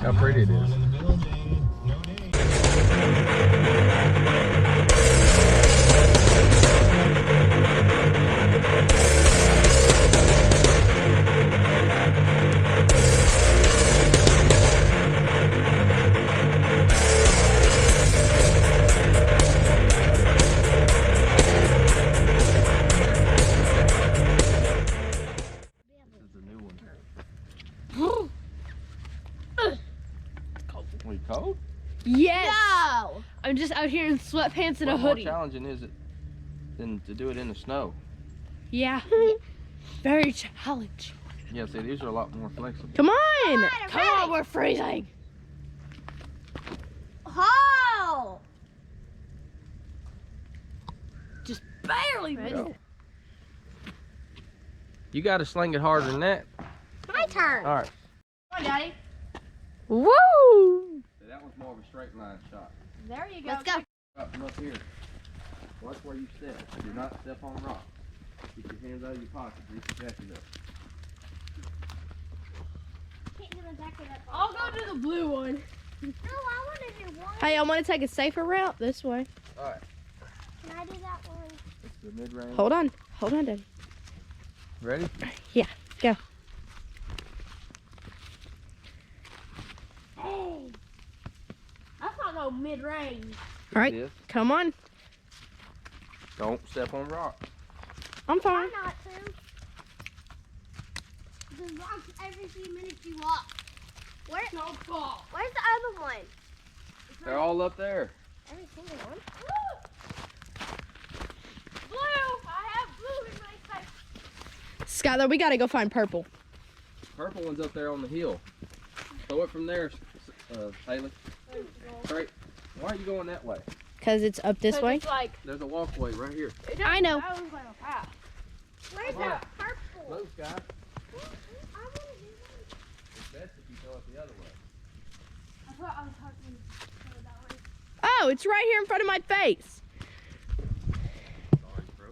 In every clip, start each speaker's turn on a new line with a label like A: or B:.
A: How pretty it is. Are you cold?
B: Yes.
C: No.
B: I'm just out here in sweatpants and a
A: What more
B: hoodie.
A: challenging is it than to do it in the snow?
B: Yeah. Very challenging.
A: Yeah, see, these are a lot more flexible.
B: Come on.
C: Come on,
B: we're freezing.
C: Oh.
B: Just barely
A: There you
B: missed
A: go.
B: it.
A: You got to sling it harder than that.
C: My turn.
A: All right.
B: Come on, Daddy.
D: Woo!
A: That one's more of a straight line shot.
B: There you go.
C: Let's go.
A: Up from up here. Watch where you step. Do not step on rocks. Keep your hands out of your pockets. Reach your jacket up.
B: I'll go to the blue one.
C: No, I want to do one.
B: Hey, I want to take a safer route this way.
A: All right.
C: Can I do that one?
A: It's the mid-range.
B: Hold on, Daddy.
A: Ready?
B: Yeah, go.
C: Hey. That's not no mid-range.
B: All right,
A: Yes.
B: come on.
A: Don't step on rocks.
B: I'm
C: Try
B: fine.
C: not to. The rocks every few minutes you walk. Where's the other one?
A: They're all up there.
C: Every single one?
B: Blue! I have blue in my face. Skylar, we gotta go find purple.
A: Purple one's up there on the hill. Throw it from there, Haley. Straight. Why are you going that way?
B: Cause it's up this way.
D: Like,
A: There's a walkway right here.
B: I know.
C: Where's
A: Come on.
C: that purple?
A: Move, guys.
C: I want to do
A: It's best if you go it the other way.
B: Oh, it's right here in front of my face.
A: Sorry, bro.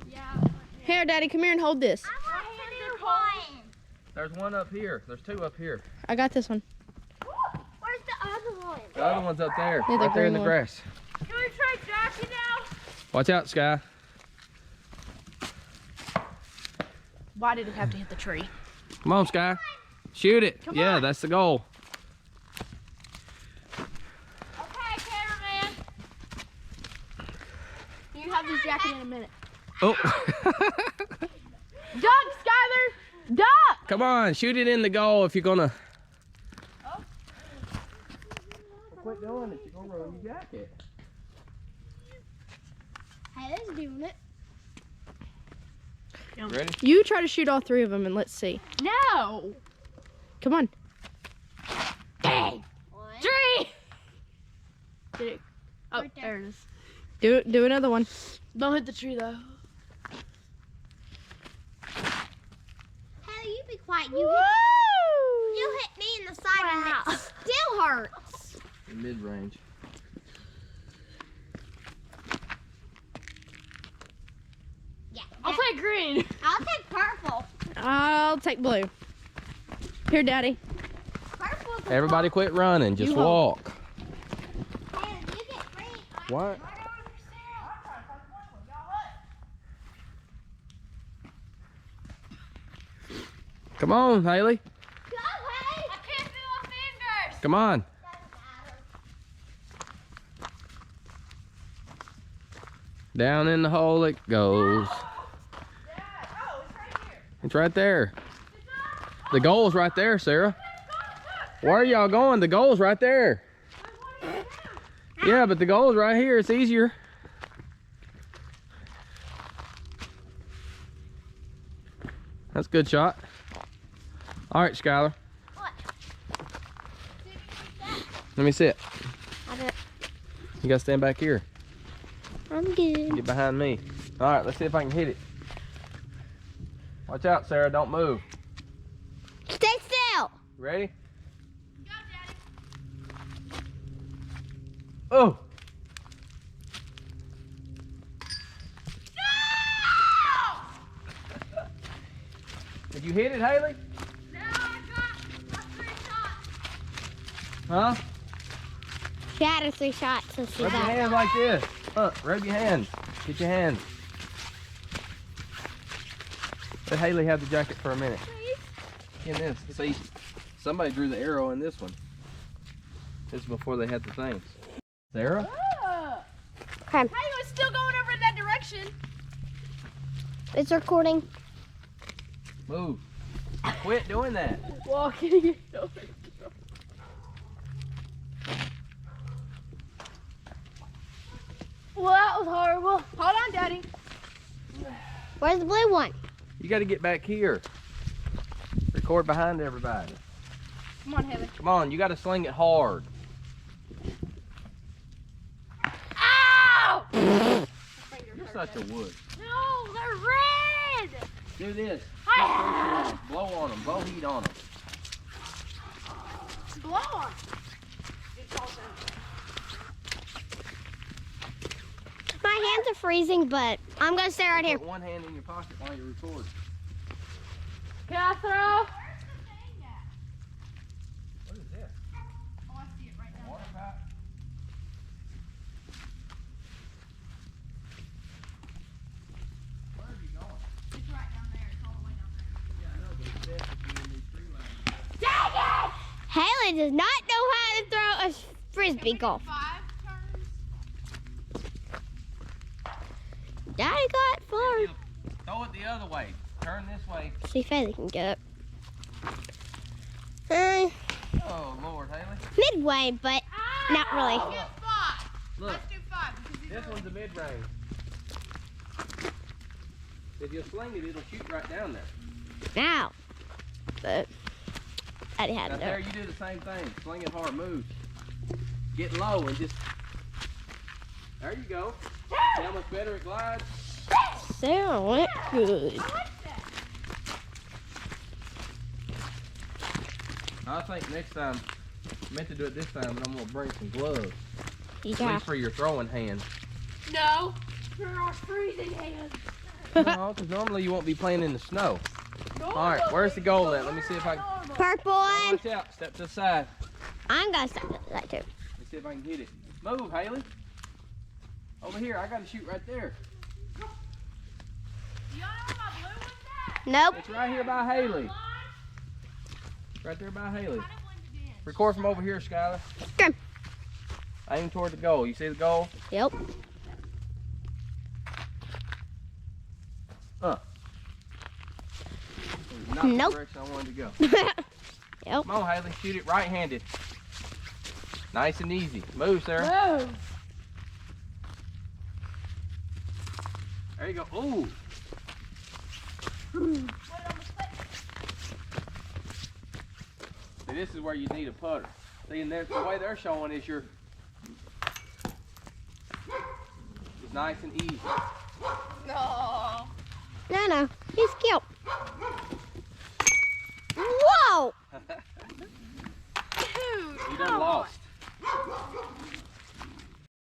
B: Here, Daddy, come here and hold this.
C: I want to do one.
A: There's one up here. There's two up here.
B: I got this one.
C: Where's the other one?
A: The other one's up there.
B: Yeah, the
A: right there in
B: green
A: the
B: one.
A: grass.
C: Can we try Jackie now?
A: Watch out, Sky.
B: Why did it have to hit the tree?
A: Come on, Sky. Shoot it.
B: Come
A: Yeah,
B: on.
A: that's the goal.
C: Okay, cameraman.
B: You have this jacket in a minute.
A: Oh.
B: Duck, Skylar! Duck!
A: Come on, shoot it in the goal if you're gonna. Quit doing it. You're gonna ruin your jacket.
C: Hey, let's doing it.
A: Ready?
B: You try to shoot all three of them and let's see.
C: No.
B: Come on.
C: Dang.
B: Tree! Did it? Oh,
C: Right there.
B: there it is. Do another one. Don't hit the tree though.
C: Hey, you be quiet.
B: Woo!
C: You hit me in the side and it still hurts.
A: Mid-range.
C: Yeah.
B: I'll take green.
C: I'll take purple.
B: I'll take blue. Here, Daddy.
C: Purple.
A: Everybody quit running. Just
B: You hold.
A: walk.
C: Hey, you get green.
A: What? Come on, Haley.
C: Go, hey. I can't feel my fingers.
A: Come on. Down in the hole it goes. It's right there. The goal's right there, Sarah. Where are y'all going? The goal's right there. Yeah, but the goal's right here. It's easier. That's a good shot. All right, Skylar.
C: What?
A: Let me sit.
C: I did.
A: You gotta stand back here.
C: I'm good.
A: Get behind me. All right, let's see if I can hit it. Watch out, Sarah. Don't move.
C: Stay still.
A: Ready? Oh! Did you hit it, Haley?
C: No, I got my 3 shots.
A: Huh?
C: She had a 3 shots, so she's
A: Rub your
C: out.
A: hands like this. Rub your hands. Get your hands. Let Haley have the jacket for a minute. In this. See, somebody drew the arrow in this one. This is before they had the things. Sarah?
C: Okay,
B: Hey, it's still going over in that direction.
C: it's recording.
A: Move. Quit doing that.
B: Walking. Well, that was horrible. Hold on, Daddy.
C: Where's the blue one?
A: You got to get back here. Record behind everybody.
B: Come on, Haley.
A: Come on, you got to sling it hard.
B: Ow!
A: You're such a wood.
B: No, they're red.
A: Do this.
B: Hi.
A: Blow on them. Blow heat on them.
B: Blow on.
C: My hands are freezing, but I'm gonna stay right here.
A: Put one hand in your pocket while you record.
B: Can I throw?
A: What is this?
B: Oh, I see it right now.
A: Water pipe? Where are you going?
B: It's right down there. It's all the way down there.
A: Yeah, I know, but it's definitely in these tree lines.
B: Dang it!
C: Haley does not know how to throw a frisbee golf.
B: 5 turns.
C: Daddy got far.
A: Throw it the other way. Turn this way.
C: See if Haley can get it.
A: Oh, Lord, Haley.
C: Midway, but not really.
B: Get 5.
A: Look,
B: Let's do 5 because these
A: this
B: are
A: one's a mid-range. If you sling it, it'll shoot right down there.
C: Now, but I had
A: Now
C: to do
A: there,
C: it.
A: you do the same thing. Sling it hard, move. Get low and just... There you go. See how much better it glides?
C: Sarah went good.
A: I think next time, I meant to do it this time, but I'm going to bring some gloves. At
C: Yeah.
A: least for your throwing hands.
B: No. There are freezing hands.
A: No, because normally you won't be playing in the snow. All right, where's the goal at? Let me see if I can...
C: Purple one.
A: Watch out. Step to the side.
C: I'm gonna start with that too.
A: Let me see if I can hit it. Move, Haley. Over here. I got to shoot right there.
B: Y'all know where my blue one's at?
C: Nope.
A: It's right here by Haley. Right there by Haley. Record from over here, Skylar.
C: Okay.
A: Aim toward the goal. You see the goal?
C: Yep.
A: Not
C: Nope.
A: the direction I wanted to go.
C: Yep.
A: Come on, Haley. Shoot it right-handed. Nice and easy. Move, Sarah.
B: Move.
A: There you go. Ooh. See, this is where you need a putter. See, and the way they're showing is you're it's nice and easy.
B: No.
C: No. He's cute. Whoa!
B: Dude,
A: You done lost.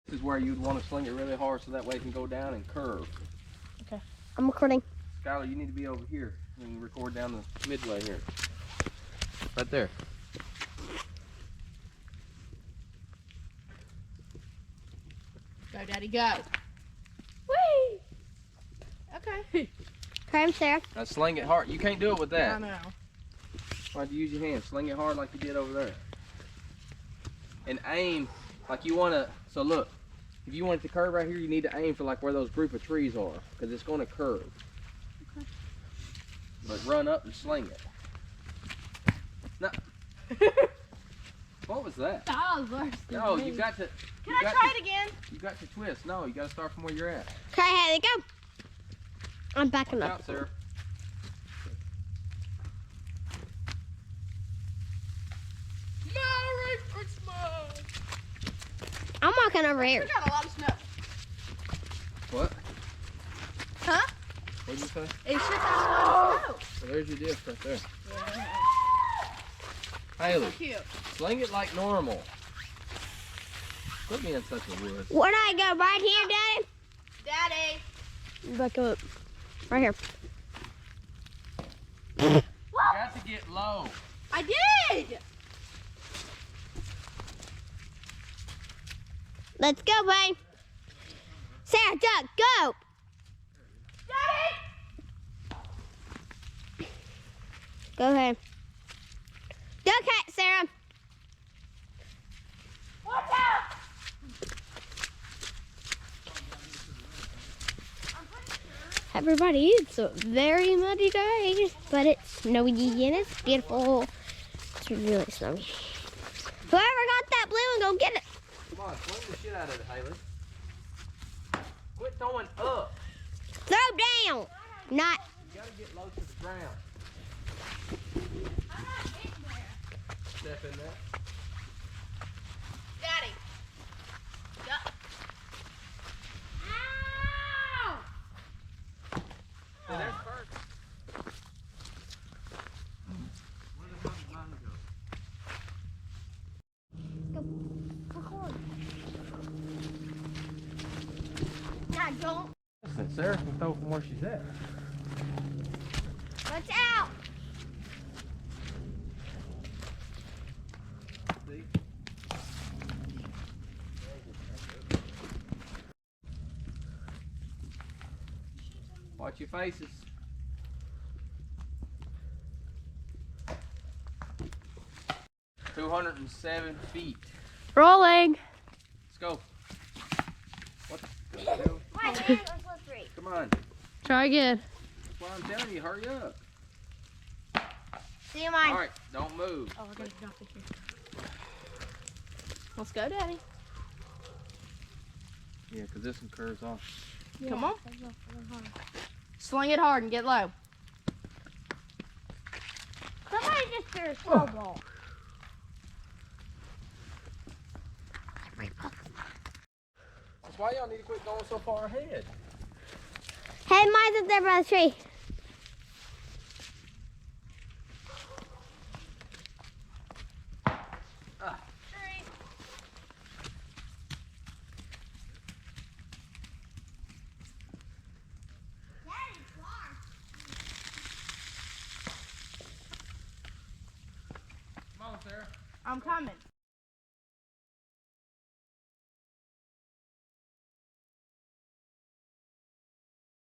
A: This is where you'd want to sling it really hard so that way it can go down and curve.
C: I'm recording.
A: Skylar, you need to be over here and record down the midway here. Right there.
B: Go, Daddy, go. Whee! Okay.
C: Okay, Sarah.
A: Now sling it hard. You can't do it with that.
B: I know.
A: Why'd you use your hand? Sling it hard like you did over there. And aim like you want to. So look, if you want it to curve right here, you need to aim for like where those group of trees are, because it's going to curve.
B: Okay.
A: But run up and sling it. No. What was that?
B: That was worse than
A: No,
B: me.
A: you got to.
B: Can I try it again?
A: You got to twist. No, you got to start from where you're at.
C: Okay, Haley, go. I'm backing
A: Watch
C: up.
A: out, Sarah.
B: Merry Christmas!
C: I'm walking over
B: We
C: here.
B: got a lot of snow.
A: What?
B: Huh?
A: What did you say?
B: It's just a lot of snow.
A: Well, there's your disc right there.
B: So
A: Haley,
B: cute.
A: sling it like normal. Quit being such a wood.
C: Where do I go? Right here, Daddy?
B: Daddy.
C: Back up. Right here.
A: You got to get low.
B: I did!
C: Let's go, Wayne. Sarah, duck, go. Daddy! Go ahead. Duck hat, Sarah. Watch out! Everybody, it's a very muddy day, but it's snowy and it's beautiful. It's really snowy. Whoever got that blue one, go get it.
A: Come on, swing the shit out of it, Haley. Quit throwing up.
C: Throw down. Not.
A: You gotta get low to the ground.
B: I'm not getting there.
A: Step in there.
B: Daddy. Yup. Ow!
A: See, there's first. Where the hell did mine go?
C: Record. Now don't.
A: Listen, Sarah can throw from where she's at.
C: Watch out.
A: See? Watch your faces. $207 feet.
B: Rolling.
A: Let's go. What the hell?
C: Right, man, let's look three.
A: Come on.
B: Try again.
A: That's why I'm telling you, hurry up.
C: See you, mine.
A: All right, don't move.
B: Oh, we're gonna drop it here. Let's go, Daddy.
A: Yeah, because this one curves off.
B: Come on. Sling it hard and get low.
C: Somebody just threw a snowball.
A: That's why y'all need to quit going so far ahead.
C: Hey, mine's up there by the tree.
A: Come on, Sarah.
B: I'm coming.